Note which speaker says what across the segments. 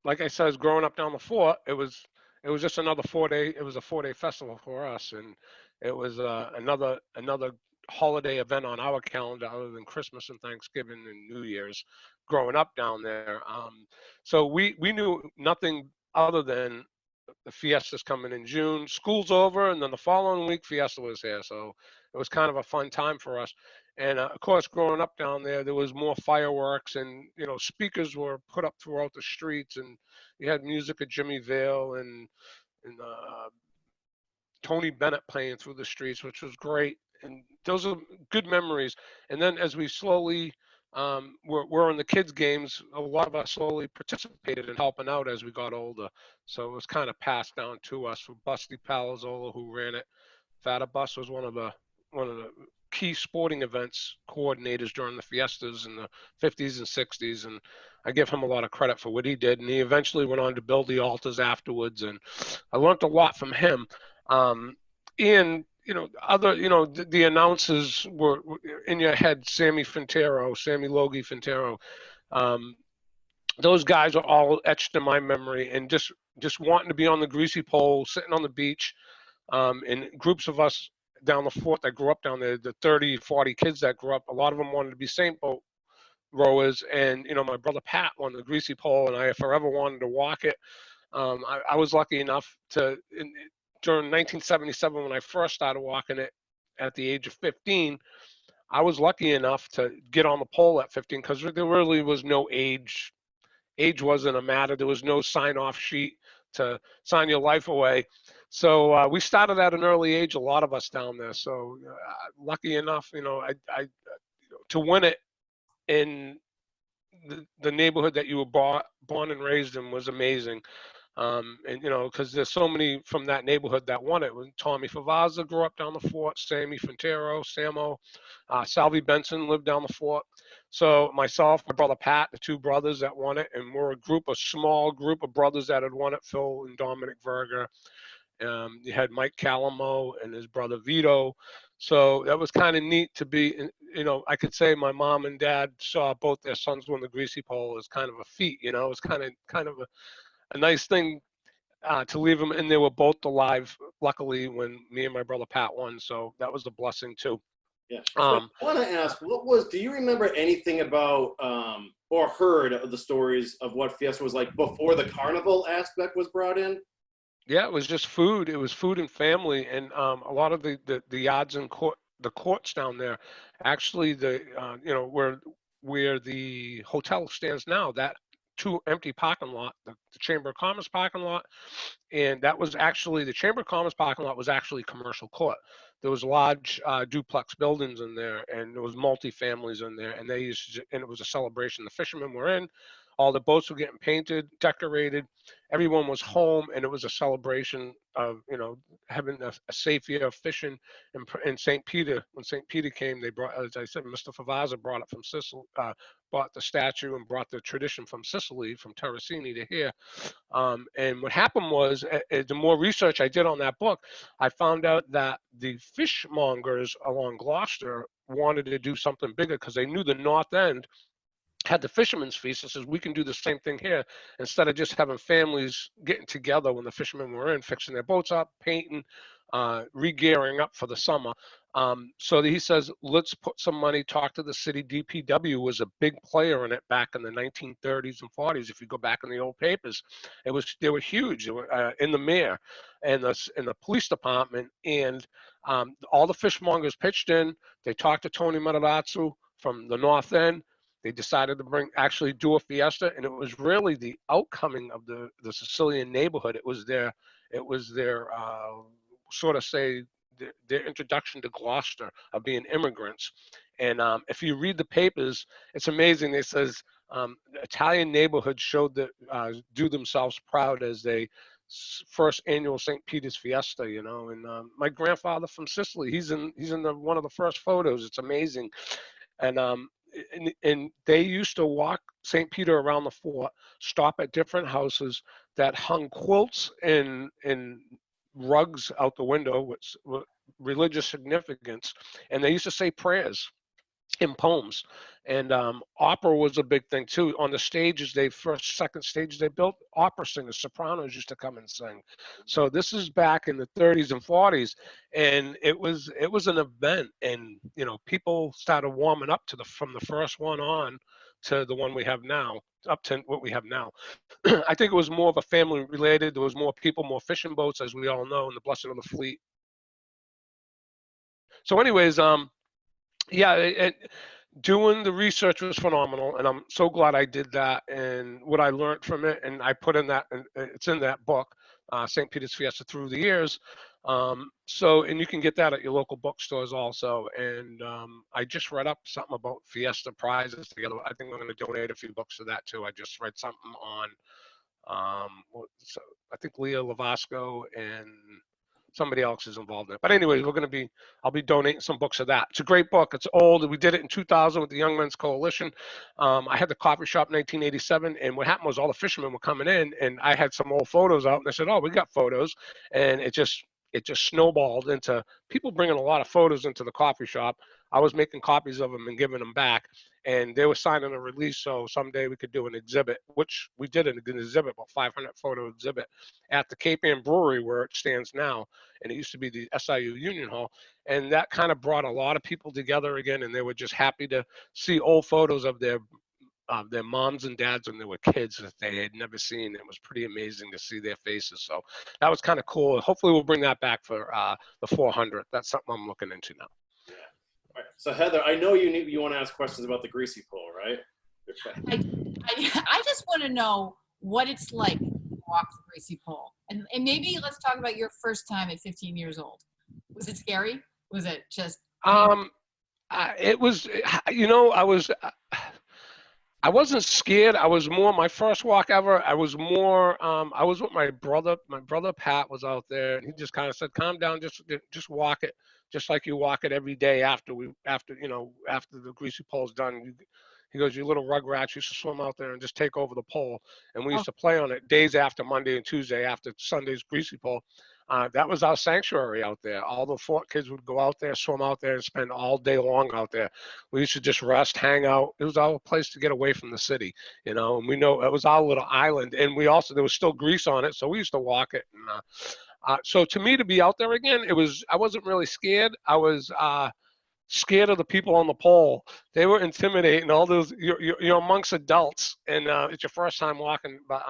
Speaker 1: like I said, growing up down the fort, it was just another 4 day. It was a 4 day festival for us, and it was another holiday event on our calendar other than Christmas and Thanksgiving and New Year's. Growing up down there, so we knew nothing other than the Fiesta's coming in June. School's over, and then the following week Fiesta was here. So it was kind of a fun time for us. And of course, growing up down there was more fireworks, and speakers were put up throughout the streets, and you had music of Jimmy Vale and Tony Bennett playing through the streets, which was great. And those are good memories. And then as we slowly were in the kids' games, a lot of us slowly participated in helping out as we got older. So it was kind of passed down to us. For Busty Palazzolo, who ran it, Fata Bus was one of the key sporting events coordinators during the fiestas in the 50s and 60s, and I give him a lot of credit for what he did. And he eventually went on to build the altars afterwards, and I learned a lot from him. And other the announcers were in your head: Sammy Logie Fintero. Um, those guys are all etched in my memory, and just wanting to be on the greasy pole, sitting on the beach, and groups of us down the fort that grew up down there, the 30, 40 kids that grew up, a lot of them wanted to be Saint boat rowers. And, my brother Pat won the greasy pole, and I forever wanted to walk it. I was lucky enough during 1977, when I first started walking it at the age of 15, I was lucky enough to get on the pole at 15 because there really was no age. Age wasn't a matter. There was no sign-off sheet to sign your life away. So we started at an early age, a lot of us down there. So lucky enough, I to win it in the neighborhood that you were born and raised in was amazing. And because there's so many from that neighborhood that won it. When Tommy Favazza grew up down the fort, Sammy Fintero, Samo, Salvi Benson lived down the fort. So myself, my brother Pat, the two brothers that won it, and we're a small group of brothers that had won it. Phil and Dominic Verga. You had Mike Calamo and his brother Vito. So that was kind of neat to be. I could say my mom and dad saw both their sons win the greasy pole as kind of a feat. It was kind of a nice thing to leave them, and they were both alive, luckily, when me and my brother Pat won. So that was a blessing too.
Speaker 2: Yeah. So
Speaker 1: Um,
Speaker 2: I want to ask, do you remember anything about or heard of the stories of what Fiesta was like before the carnival aspect was brought in?
Speaker 1: yeah, it was just food. It was food and family, and a lot of the yards and the courts down there. Actually, where the hotel stands now, that two empty parking lot, the Chamber of Commerce parking lot, and that was actually the Chamber of Commerce parking lot was actually commercial court. There was large duplex buildings in there, and there was multi-families in there, and and it was a celebration. The fishermen were in, all the boats were getting painted, decorated, everyone was home, and it was a celebration of having a safe year of fishing. In St. Peter, when St. Peter came, they brought, as I said, Mr. Favazza brought it from Sicily, bought the statue and brought the tradition from Sicily, from Terracini to here. And what happened was, the more research I did on that book, I found out that the fishmongers along Gloucester wanted to do something bigger because they knew the North End had the fishermen's feast and says we can do the same thing here instead of just having families getting together when the fishermen were in, fixing their boats up, painting, re-gearing up for the summer. So he says, let's put some money, talk to the city. DPW was a big player in it back in the 1930s and 40s. If you go back in the old papers, they were huge. They were, in the mayor and the police department, and all the fishmongers pitched in. They talked to Tony Matarazzo from the North End. They decided to actually do a fiesta, and it was really the outcoming of the Sicilian neighborhood. It was their sort of say their introduction to Gloucester of being immigrants. And if you read the papers, it's amazing. It says Italian neighborhoods showed that do themselves proud as they first annual St. Peter's Fiesta, And my grandfather from Sicily, he's in one of the first photos. It's amazing. And and they used to walk St. Peter around the fort, stop at different houses that hung quilts and rugs out the window with religious significance, and they used to say prayers. in poems. And opera was a big thing too. On the stages, second stages they built, opera singers, sopranos used to come and sing. So this is back in the 30s and 40s, and it was an event. And people started warming up to the from the first one on to the one we have now, up to what we have now. I think it was more of a family related. There was more people, more fishing boats, as we all know, and the blessing of the fleet. So, anyways, yeah, doing the research was phenomenal, and I'm so glad I did that. And what I learned from it, and I put in that, and it's in that book, St. Peter's Fiesta Through the Years. And you can get that at your local bookstores also. And I just read up something about Fiesta prizes together. I think I'm going to donate a few books to that too. I just read something on, so I think Leah Lavasco and somebody else is involved in it. But anyways, I'll be donating some books of that. It's a great book. It's old. We did it in 2000 with the Young Men's Coalition. I had the coffee shop in 1987, and what happened was all the fishermen were coming in, and I had some old photos out, and I said, "Oh, we got photos," and it just snowballed into people bringing a lot of photos into the coffee shop. I was making copies of them and giving them back, and they were signing a release. So someday we could do an exhibit, which we did an exhibit, about 500 photo exhibit at the Cape Ann Brewery where it stands now, and it used to be the SIU Union Hall. And that kind of brought a lot of people together again, and they were just happy to see old photos of their moms and dads when they were kids that they had never seen. It was pretty amazing to see their faces. So that was kind of cool. Hopefully we'll bring that back for the 400. That's something I'm looking into now.
Speaker 2: Yeah. All right. So Heather, I know you want to ask questions about the greasy pole, right?
Speaker 3: I just want to know what it's like to walk the greasy pole. And maybe let's talk about your first time at 15 years old. Was it scary? Was it just?
Speaker 1: It was, I wasn't scared. I was more my first walk ever. I was more. I was with my brother. My brother Pat was out there, and he just kind of said, "Calm down, just walk it, just like you walk it every day after the greasy pole's done." He goes, "You little rugrats used to swim out there and just take over the pole." And we used to play on it days after Monday and Tuesday after Sunday's greasy pole. That was our sanctuary out there. All the Fort kids would go out there, swim out there, and spend all day long out there. We used to just rest, hang out. It was our place to get away from the city, and we know it was our little island. And there was still grease on it, so we used to walk it. And so to me, to be out there again, I wasn't really scared. I was scared of the people on the pole. They were intimidating. All those you're amongst adults, and it's your first time walking. But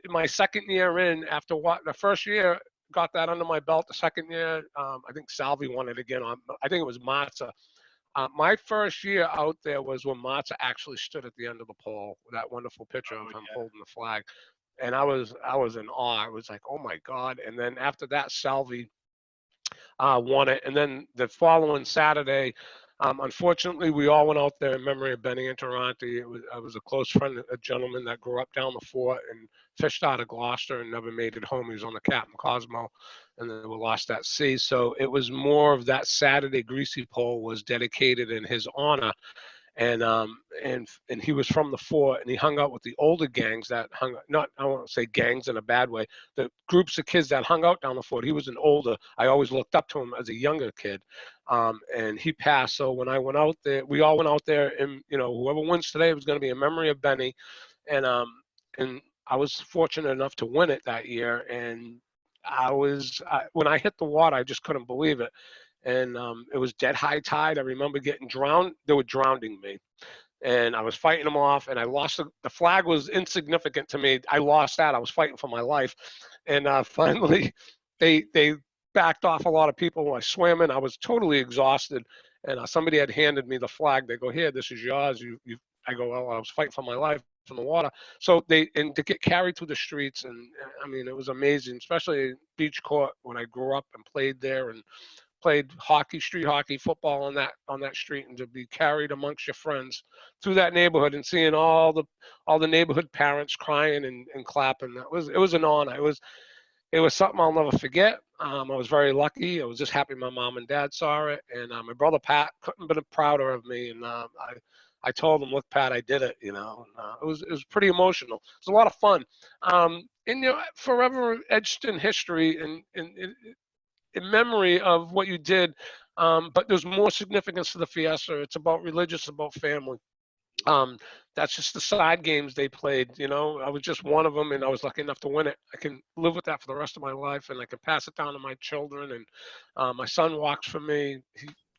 Speaker 1: my second year in, after the first year got that under my belt. The second year, I think Salvi won it again. I think it was Matza. My first year out there was when Matza actually stood at the end of the pole with that wonderful picture of him holding the flag, and I was in awe. I was like, oh my God! And then after that, Salvi won it. And then the following Saturday, unfortunately, we all went out there in memory of Benny Interranti. I was a close friend, a gentleman that grew up down the fort and fished out of Gloucester and never made it home. He was on the Captain Cosmo, and then we lost at sea. So it was more of that Saturday greasy pole was dedicated in his honor. And he was from the fort, and he hung out with the older gangs that I won't say gangs in a bad way, the groups of kids that hung out down the fort. He was an older. I always looked up to him as a younger kid, and he passed. So when I went out there, we all went out there, and whoever wins today was going to be a memory of Benny, and I was fortunate enough to win it that year, and when I hit the water, I just couldn't believe it. And it was dead high tide. I remember getting drowned. They were drowning me, and I was fighting them off, and I lost. The flag was insignificant to me. I lost that. I was fighting for my life, and finally, they backed off a lot of people. I swam in. I was totally exhausted, and somebody had handed me the flag. They go, "Here, this is yours." I go, "Well, I was fighting for my life in the water." So and to get carried through the streets, and I mean, it was amazing, especially beach court when I grew up and played there and played street hockey, football on that street, and to be carried amongst your friends through that neighborhood and seeing all the neighborhood parents crying and clapping. It was an honor. It was something I'll never forget. I was very lucky. I was just happy my mom and dad saw it, and my brother Pat couldn't have been prouder of me. And I told him, "Look, Pat, I did it." It was pretty emotional. It was a lot of fun, and forever etched in history and in memory of what you did. But there's more significance to the Fiesta. It's about religious, about family. That's just the side games they played. I was just one of them, and I was lucky enough to win it. I can live with that for the rest of my life, and I can pass it down to my children. And my son walks for me.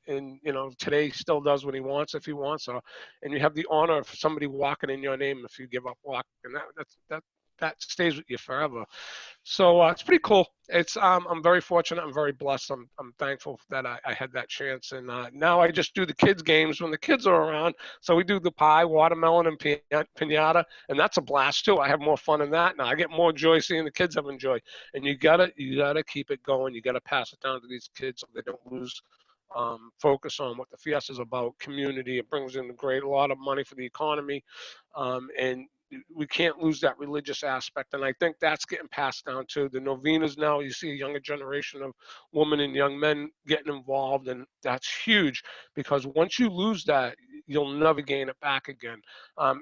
Speaker 1: And today he still does what he wants if he wants. And you have the honor of somebody walking in your name if you give up walking. And that stays with you forever. So it's pretty cool. I'm very fortunate. I'm very blessed. I'm thankful that I had that chance. And now I just do the kids games when the kids are around. So we do the pie, watermelon, and piñata, and that's a blast too. I have more fun in that now. I get more joy seeing the kids having joy. And you gotta keep it going. You gotta pass it down to these kids so they don't lose focus on what the Fiesta is about. Community. It brings in a lot of money for the economy, and we can't lose that religious aspect. And I think that's getting passed down to the novenas now. You see a younger generation of women and young men getting involved, and that's huge because once you lose that, you'll never gain it back again.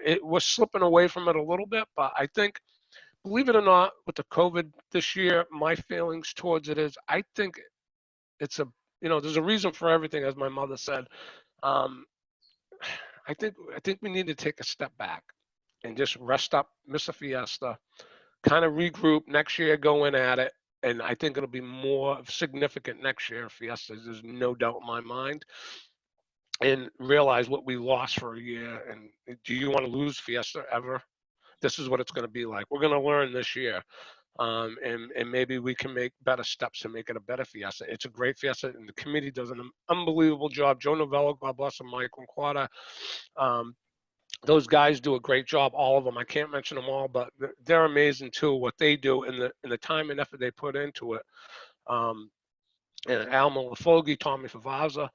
Speaker 1: It was slipping away from it a little bit, but I think, believe it or not, with the COVID this year, my feelings towards it is I think it's there's a reason for everything, as my mother said. Um, I think we need to take a step back and just rest up, miss a Fiesta, kind of regroup next year, go in at it. And I think it'll be more significant next year, Fiesta. There's no doubt in my mind. And realize what we lost for a year. And do you want to lose Fiesta ever? This is what it's going to be like. We're going to learn this year. And maybe we can make better steps to make it a better Fiesta. It's a great Fiesta, and the committee does an unbelievable job. Joe Novello, God bless him, Michael Quada, those guys do a great job, all of them. I can't mention them all, but they're amazing too, what they do and the time and effort they put into it. And Alma Lafogi, Tommy Favazza,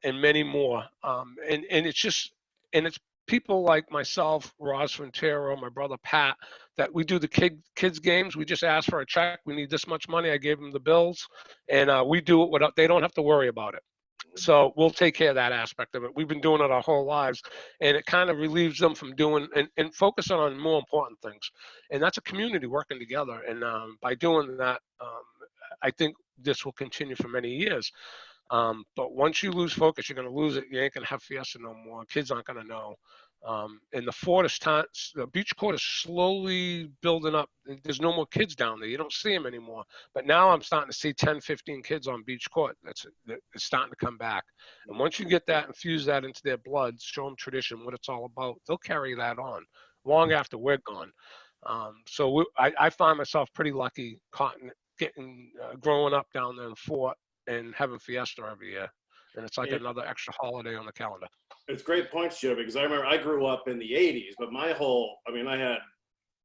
Speaker 1: and many more. And it's people like myself, Roz Frontero, my brother Pat, that we do the kids games. We just ask for a check. We need this much money. I gave them the bills, and we do it without, they don't have to worry about it. So we'll take care of that aspect of it. We've been doing it our whole lives, and it kind of relieves them from doing and focusing on more important things. And that's a community working together. And by doing that, I think this will continue for many years. But once you lose focus, you're going to lose it. You ain't going to have Fiesta no more. Kids aren't going to know. And the beach court is slowly building up. There's no more kids down there. You don't see them anymore. But now I'm starting to see 10, 15 kids on beach court. It's starting to come back. And once you get that, infuse that into their blood, show them tradition, what it's all about, they'll carry that on long after we're gone. So I find myself pretty lucky growing up down there in Fort and having Fiesta every year. And it's like another extra holiday on the calendar.
Speaker 2: It's great points, Joe, because I remember I grew up in the 80s, but I had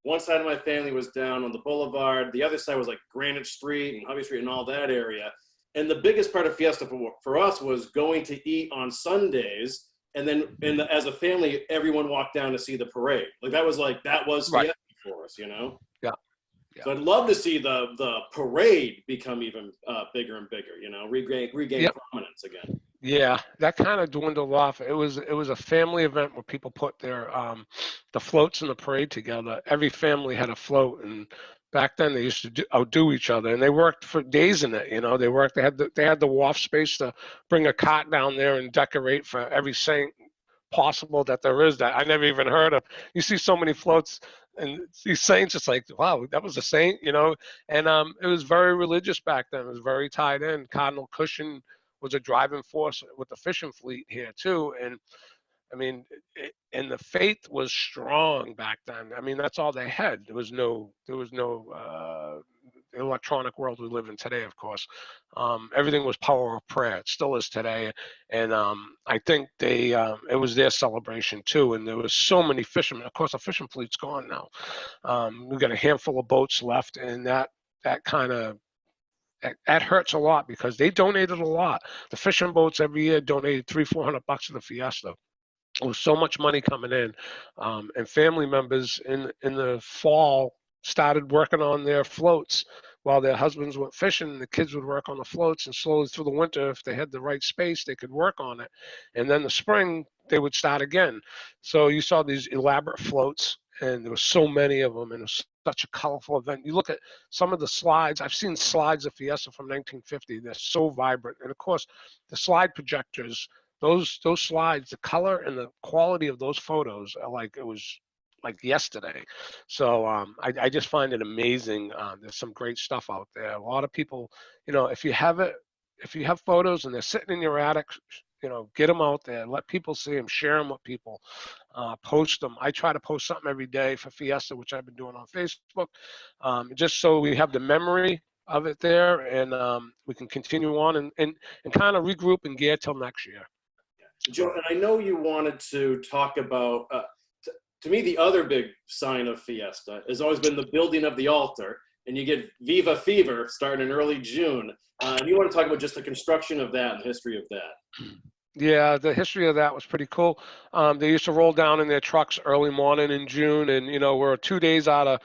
Speaker 2: one side of my family was down on the boulevard. The other side was like Granite Street and Hubby Street and all that area. And the biggest part of Fiesta for us was going to eat on Sundays. And then as a family, everyone walked down to see the parade. That was Fiesta for us,
Speaker 1: Yeah.
Speaker 2: So I'd love to see the parade become even bigger and bigger, regain prominence again.
Speaker 1: Yeah, that kind of dwindled off. It was a family event where people put their the floats in the parade together. Every family had a float, and back then they used to outdo each other, and they worked for days in it. They worked. They had the wharf space to bring a cot down there and decorate for every saint possible that there is that I never even heard of. You see so many floats and these saints, it's like, wow, that was a saint, and it was very religious back then. It was very tied in. Cardinal Cushing was a driving force with the fishing fleet here too. And I mean, and the faith was strong back then. I mean, that's all they had. There was no electronic world we live in today, of course. Everything was power of prayer. It still is today. And I think it was their celebration too. And there was so many fishermen. Of course, the fishing fleet's gone now. We've got a handful of boats left, and that hurts a lot because they donated a lot. The fishing boats every year donated $300-400 to the Fiesta. There was so much money coming in, and family members in the fall started working on their floats while their husbands went fishing. The kids would work on the floats, and slowly through the winter, if they had the right space, they could work on it. And then the spring, they would start again. So you saw these elaborate floats, and there were so many of them, and it was such a colorful event. You look at some of the slides. I've seen slides of Fiesta from 1950. They're so vibrant. And of course, the slide projectors, those slides, the color and the quality of those photos are like it was like yesterday. So I just find it amazing. There's some great stuff out there. A lot of people, if you have photos and they're sitting in your attic, get them out there, let people see them, share them with people, post them. I try to post something every day for Fiesta, which I've been doing on Facebook, just so we have the memory of it there, and we can continue on and kind of regroup and gear till next year.
Speaker 2: Joe, and I know you wanted to talk about, to me, the other big sign of Fiesta has always been the building of the altar, and you get Viva Fever starting in early June. And you want to talk about just the construction of that and the history of that.
Speaker 1: Yeah, the history of that was pretty cool. They used to roll down in their trucks early morning in June, and we're 2 days out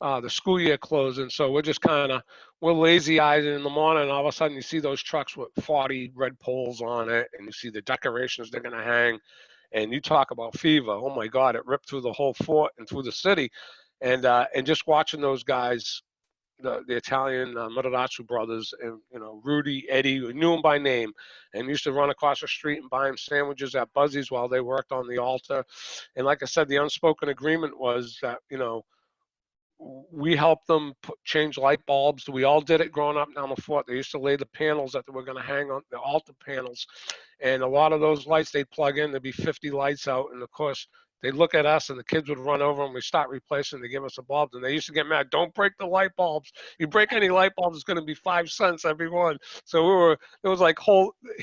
Speaker 1: of the school year closing, so we're lazy-eyed in the morning, and all of a sudden you see those trucks with 40 red poles on it, and you see the decorations they're going to hang, and you talk about fever. Oh my God, it ripped through the whole fort and through the city, and just watching those guys, the Italian Matarazzo brothers, and Rudy, Eddie, we knew them by name, and used to run across the street and buy them sandwiches at Buzzy's while they worked on the altar. And like I said, the unspoken agreement was that we helped them change light bulbs. We all did it growing up down the fort. They used to lay the panels that they were going to hang on, the altar panels, and a lot of those lights they'd plug in. There'd be 50 lights out, and of course they'd look at us, and the kids would run over and we start replacing. They give us a bulb, and they used to get mad. Don't break the light bulbs. You break any light bulbs, it's going to be 5 cents every one. So it was like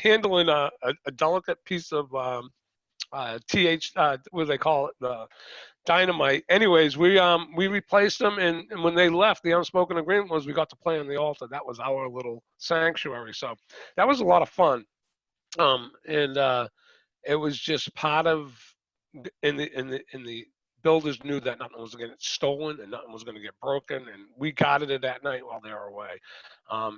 Speaker 1: handling a delicate piece of what do they call it? The dynamite. Anyways, we replaced them, and when they left, the unspoken agreement was we got to play on the altar. That was our little sanctuary. So that was a lot of fun. And it was just part of in the builders knew that nothing was going to get stolen and nothing was going to get broken, and we guarded it that night while they were away.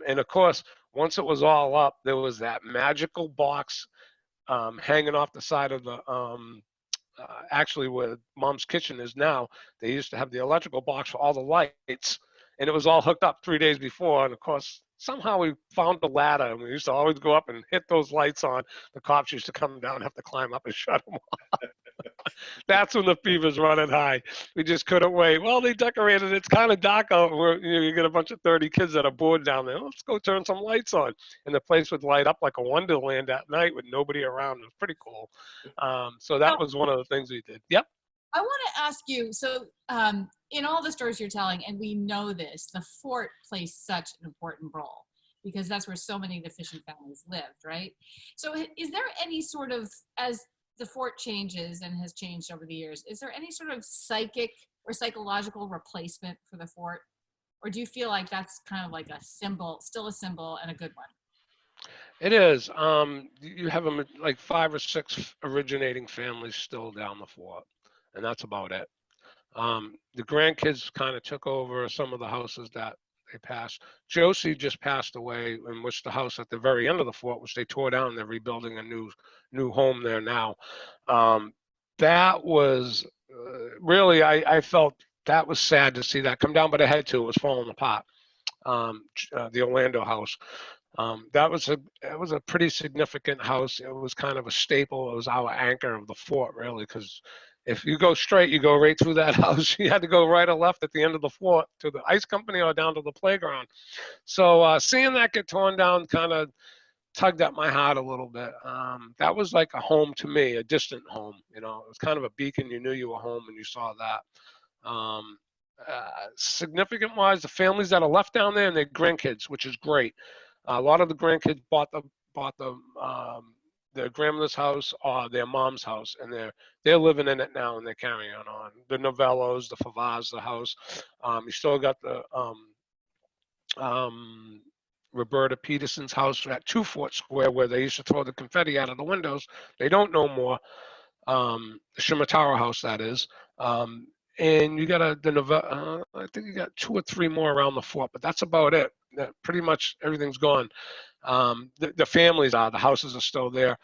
Speaker 1: And of course, once it was all up, there was that magical box hanging off the side of the actually where Mom's kitchen is now. They used to have the electrical box for all the lights, and it was all hooked up 3 days before. And of course, somehow we found the ladder, and we used to always go up and hit those lights on. The cops used to come down and have to climb up and shut them off. That's when the fever's running high. We just couldn't wait. Well, they decorated. It's kind of dark out. You get a bunch of 30 kids that are bored down there. Let's go turn some lights on. And the place would light up like a wonderland at night with nobody around. It was pretty cool. So that was one of the things we did. Yep.
Speaker 3: I want to ask you, so in all the stories you're telling, and we know this, the fort plays such an important role because that's where so many of the fishing families lived, right? So is there any sort of, as the fort changes and has changed over the years, is there any sort of psychic or psychological replacement for the fort? Or do you feel like that's kind of like a symbol, still a symbol and a good one?
Speaker 1: It is. You have like 5 or 6 originating families still down the fort, and that's about it. The grandkids kind of took over some of the houses that they passed. Josie just passed away, in which the house at the very end of the fort, which they tore down, they're rebuilding a new home there now. That was really, I felt that was sad to see that come down, but it had to. It was falling apart. The Orlando house. That was a pretty significant house. It was kind of a staple. It was our anchor of the fort, really, because if you go straight, you go right through that house. You had to go right or left at the end of the fort to the ice company or down to the playground. So seeing that get torn down kind of tugged at my heart a little bit. That was like a home to me, a distant home. It was kind of a beacon. You knew you were home when you saw that. Significant wise, the families that are left down there and their grandkids, which is great. A lot of the grandkids bought their grandmother's house or their mom's house, and they're living in it now, and they're carrying on. The Novellos, the Favaz, the house. You still got the Roberta Peterson's house at 2 Fort Square, where they used to throw the confetti out of the windows. They don't no more. The Shimatara house, that is. And you got I think you got 2 or 3 more around the fort, but that's about it. Pretty much everything's gone. The families are, the houses are still there.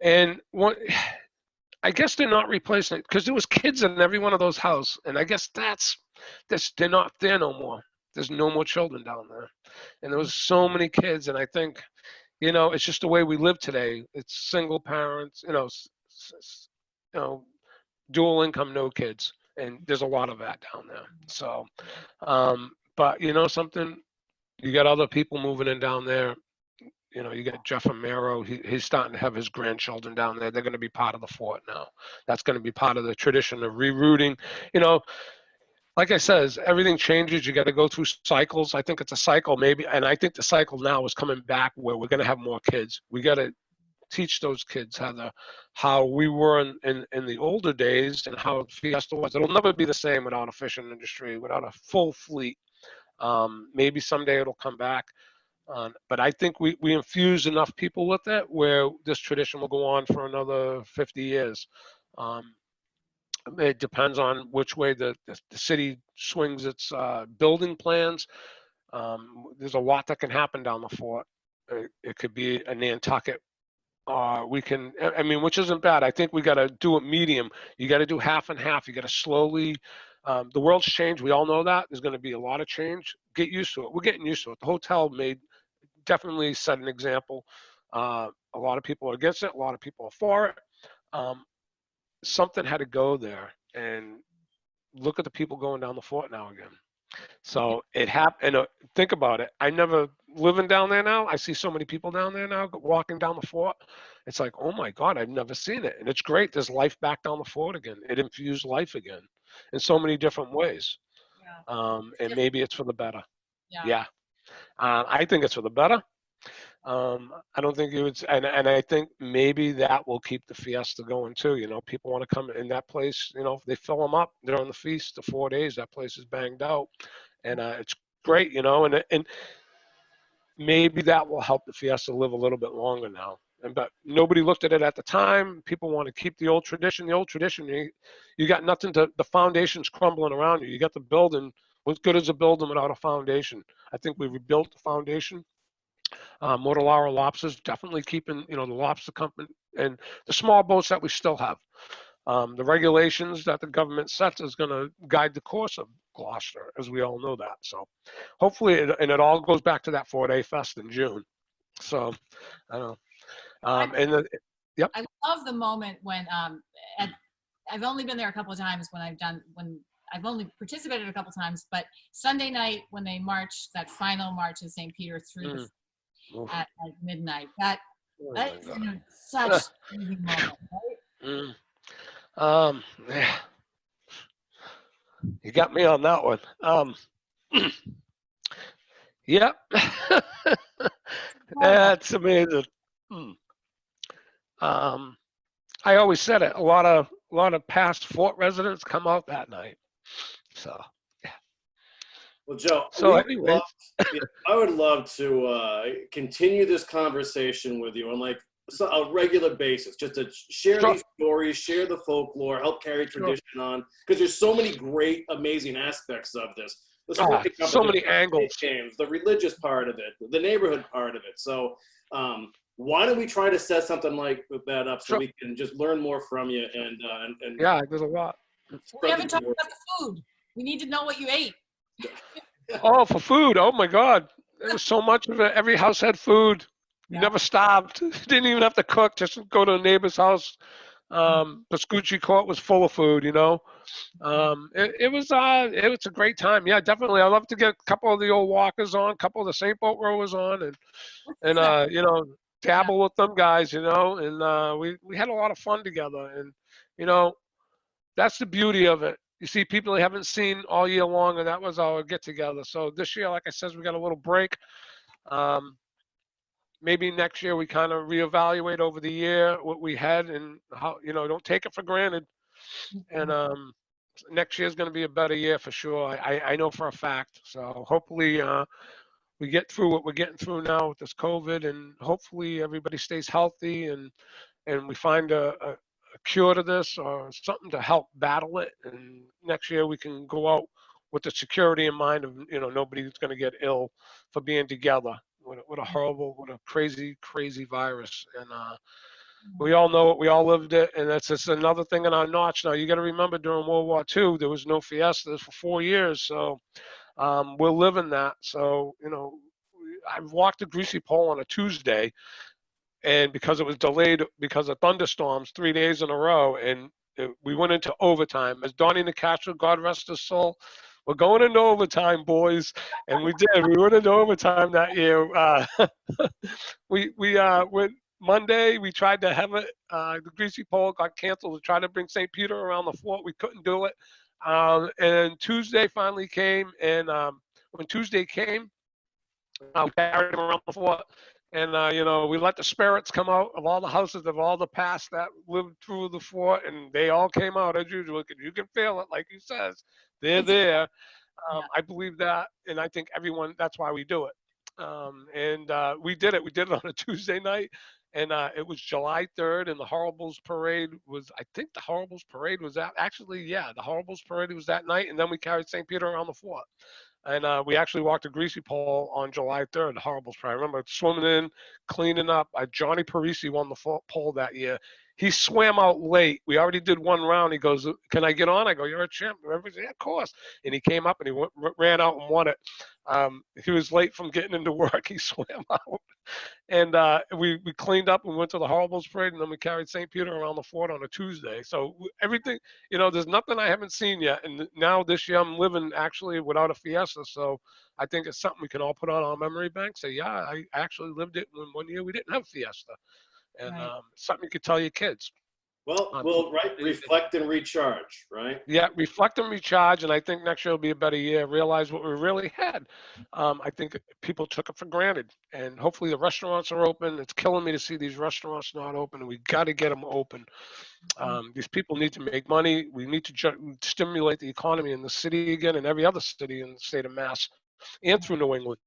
Speaker 1: And I guess they're not replacing it because there was kids in every one of those houses. And I guess that's they're not there no more. There's no more children down there, and there was so many kids. And I think, it's just the way we live today. It's single parents, you know, dual income, no kids, and there's a lot of that down there. So, but something, you got other people moving in down there. You got Jeff Amaro. He's starting to have his grandchildren down there. They're going to be part of the fort now. That's going to be part of the tradition of rerouting. Like I says, everything changes. You got to go through cycles. I think it's a cycle maybe, and I think the cycle now is coming back where we're going to have more kids. We got to teach those kids how we were in the older days and how Fiesta was. It'll never be the same without a fishing industry, without a full fleet. Maybe someday it'll come back. But I think we infuse enough people with it where this tradition will go on for another 50 years. It depends on which way the city swings its building plans. There's a lot that can happen down the fort. It could be a Nantucket. Which isn't bad. I think we got to do it medium. You got to do half and half. You got to slowly. The world's changed. We all know that. There's going to be a lot of change. Get used to it. We're getting used to it. The hotel definitely set an example. A lot of people are against it. A lot of people are for it. Something had to go there, and look at the people going down the fort now again. So it happened. And think about it. I never living down there now. I see so many people down there now walking down the fort. It's like, oh my God, I've never seen it, and it's great. There's life back down the fort again. It infused life again in so many different ways.
Speaker 3: Yeah.
Speaker 1: And maybe it's for the better.
Speaker 3: Yeah.
Speaker 1: I think it's for the better. I don't think it would, and I think maybe that will keep the Fiesta going too. People want to come in that place. If they fill them up during the feast, the 4 days, that place is banged out, and it's great. And maybe that will help the Fiesta live a little bit longer now. But nobody looked at it at the time. People want to keep the old tradition. The old tradition, you got nothing the foundation's crumbling around you. You got the building. What good is a building without a foundation? I think we rebuilt the foundation. Motolara lobsters, definitely keeping, the lobster company and the small boats that we still have. The regulations that the government sets is going to guide the course of Gloucester, as we all know that. So hopefully, it all goes back to that 4-day fest in June. So I don't know. Yep.
Speaker 3: I love the moment when I've only been there a couple of times when I've only participated a couple of times, but Sunday night when they march, that final march of St. Peter through the at midnight. That's such a moving moment, right?
Speaker 1: Yeah. You got me on that one. Yep. That's amazing. I always said it. A lot of past fort residents come out that night. So.
Speaker 2: Well, Joe,
Speaker 1: so anyway,
Speaker 2: I would love to continue this conversation with you on a regular basis, just to share these stories, share the folklore, help carry tradition on, because there's so many great, amazing aspects of this.
Speaker 1: So many angles.
Speaker 2: Games, the religious part of it, the neighborhood part of it. So why don't we try to set something like that up so we can just learn more from you and
Speaker 1: yeah, there's a lot.
Speaker 3: We haven't talked about the food. We need to know what you ate.
Speaker 1: Oh, for food. Oh my God. There was so much of it. Every house had food. You never stopped. You didn't even have to cook. Just go to a neighbor's house. Pascucci Court was full of food, It was a great time. Yeah, definitely. I love to get a couple of the old walkers on, a couple of the St. Boat rowers on and dabble with them guys, and we had a lot of fun together. And, that's the beauty of it. You see people you haven't seen all year long, and that was our get together. So this year, like I said, we got a little break. Maybe next year we kind of reevaluate over the year what we had and how, don't take it for granted. And next year is going to be a better year for sure. I know for a fact. So hopefully we get through what we're getting through now with this COVID, and hopefully everybody stays healthy and we find a cure to this or something to help battle it. And next year we can go out with the security in mind of, nobody's going to get ill for being together with a horrible, with a crazy virus. And We all know it. We all lived it, and that's just another thing in our notch. Now you got to remember, during World War II, there was no Fiestas for 4 years, so we're living that. So I walked the greasy pole on a Tuesday, and because it was delayed because of thunderstorms 3 days in a row, and we went into overtime. As Donnie Nicastro, God rest his soul, we're going into overtime, boys, and we did. We went into overtime that year. We went Monday. We tried to have it. The greasy pole got canceled. We tried to bring St. Peter around the fort. We couldn't do it. And Tuesday finally came, and when Tuesday came, we carried him around the fort, and we let the spirits come out of all the houses of all the past that lived through the fort, and they all came out as usual. You can feel it, like he says, they're there. I believe that, and I think everyone. That's why we do it. And we did it. We did it on a Tuesday night, and it was July 3rd, and the Horribles parade was. I think the Horribles parade was that. Actually, yeah, the Horribles parade was that night, and then we carried St. Peter around the fort. And we actually walked a greasy pole on July 3rd, the Horribles parade. I remember swimming in, cleaning up. Johnny Parisi won the pole that year. He swam out late. We already did one round. He goes, "Can I get on?" I go, "You're a champ." Everybody's, "Yeah, of course." And he came up and he ran out and won it. He was late from getting into work. He swam out. And we cleaned up and went to the Horribles parade, and then we carried St. Peter around the fort on a Tuesday. So everything, there's nothing I haven't seen yet. And now this year I'm living actually without a Fiesta. So I think it's something we can all put on our memory bank. Say, yeah, I actually lived it when one year we didn't have Fiesta. And
Speaker 3: Right.
Speaker 1: something you could tell your kids.
Speaker 2: Well, right, reflect and recharge, right?
Speaker 1: Yeah, reflect and recharge, and I think next year will be a better year. Realize what we really had. I think people took it for granted, and hopefully the restaurants are open. It's killing me to see these restaurants not open, and we got to get them open. These people need to make money. We need to stimulate the economy in the city again, and every other city in the state of Mass, and through New England.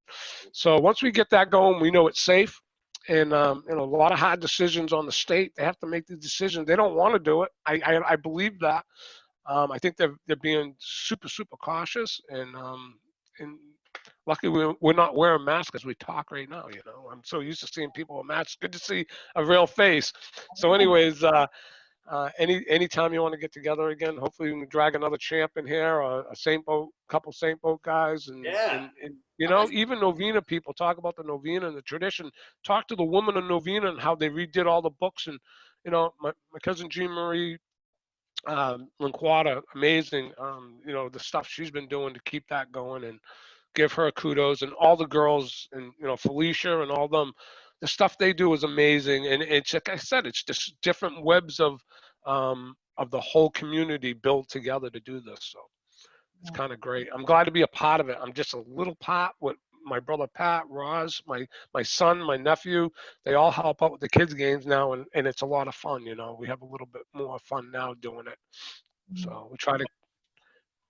Speaker 1: So once we get that going, we know it's safe. And a lot of hard decisions on the state. They have to make the decisions. They don't want to do it. I believe that. I think they're being super cautious, and luckily we're not wearing masks as we talk right now. I'm so used to seeing people with masks. Good to see a real face. So, anyways, anytime you want to get together again, hopefully we can drag another champ in here, or a couple Saint Boat guys, and even Novena people talk about the Novena and the tradition. Talk to the woman of Novena and how they redid all the books, and my cousin Jean Marie Linquata, amazing. The stuff she's been doing to keep that going, and give her kudos, and all the girls, and Felicia and all them. The stuff they do is amazing, and it's like I said, it's just different webs of the whole community built together to do this. So it's kind of great. I'm glad to be a part of it. I'm just a little part with my brother Pat, Roz, my son, my nephew. They all help out with the kids' games now, and it's a lot of fun. We have a little bit more fun now doing it. So we try to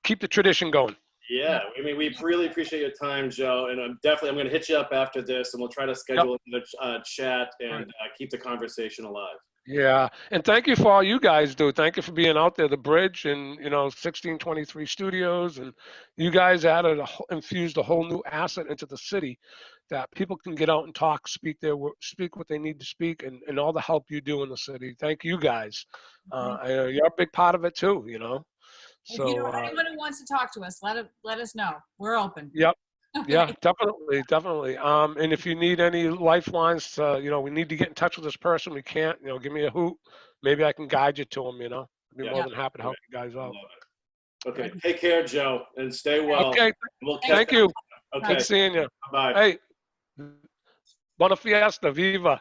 Speaker 1: keep the tradition going.
Speaker 2: Yeah, I mean, we really appreciate your time, Joe, and I'm going to hit you up after this, and we'll try to schedule a chat and keep the conversation alive.
Speaker 1: Yeah, and thank you for all you guys do. Thank you for being out there, the bridge, and 1623 Studios, and you guys infused a whole new asset into the city, that people can get out and talk, speak what they need to speak, and all the help you do in the city. Thank you guys. You're a big part of it too. So,
Speaker 3: anyone who wants to talk to us, let us know. We're open.
Speaker 1: Yep. Yeah, definitely. And if you need any lifelines, we need to get in touch with this person. We can't, give me a hoot. Maybe I can guide you to them. I'd be more than happy to help you guys out.
Speaker 2: Okay, take care, Joe, and stay well.
Speaker 1: Okay, thank you.
Speaker 2: Okay,
Speaker 1: Good seeing you.
Speaker 2: Bye.
Speaker 1: Hey, buona fiesta, viva.